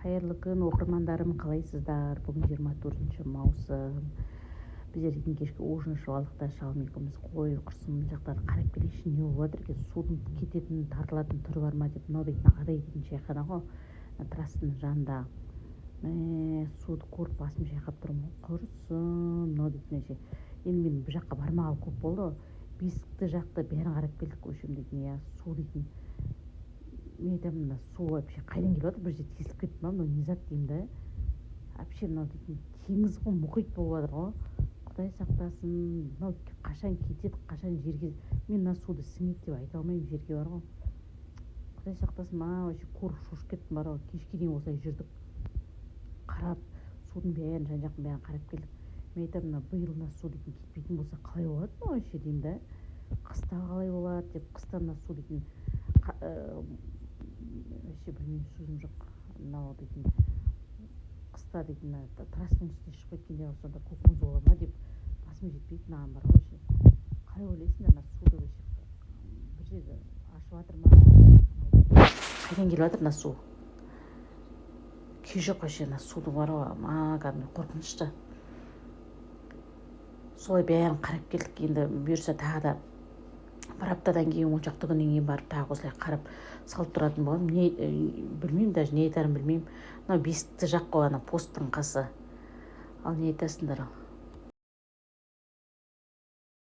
Кайырлы күн окурмандарым, калайсыздар? Бүгүн 24 маусым. Биз эртең кечки ужин ишип алдык да шалым экөөбүз кой курсун мына жактарды карап келейинчи, эмне болуп атыр экен, суудун кететин, тартылатын түрү бар ма деп. Мына дейтин ада дейтин чайкана го, трассанын жанында. Сууду көрүп басым чайкап турмун. Курсун, мына дейтин эше. Эми мен бул жакка бармагалы көп болду. Бийсктин жакты баарын карап келдик, ошем дейтин, суу дейтин. Мен айтам, мына суу вообще кайдан келип атыр? Бир жерде тесилип кетип ма? Мына не зат дейм да. Вообще мына дейтин теңиз го, мухит болуп атыр го. Кудай сактасын. Мына качан кетет, качан жерге. Мен мына сууду сиңет деп айта алмайм, жерге бар го. Кудай сактасын, вообще куур шошуп кеттим бар го. Кечке чейин осылай жүрдүк. Карап, суудун баарын, жан жактын баарын карап келдик. Мен айтам, мына быйыл мына суу дейтин кетпейтин болсо калай болот вообще дейм да. Кыста калай болот деп, кыста мына суу дейтин вообще билмейм, сөзүм жок. Мына дейтин кыста дейтин трасстанын үстүнө чыгып кеткенде ошондо көк муз боло ма деп басым жетпейт мынаган бар го. Вообще калай ойлойсуңдар, мына сууду вообще бир жерде ашып атырмы, кайдан келип атыр мына суу? Күй жок вообще мына суудун бар го, кәдимги коркунучтуу. Солай баарын карап келдик. Енді буюрса дагы да bir haftadan keyin, 10 күннөн кийин барып дагы осылай карап салып туратын болом. Билбейм, даже не айтарымды билбейм. Мына бесикти жак го, ана посттун касы. Ал не айтасыңдар ал?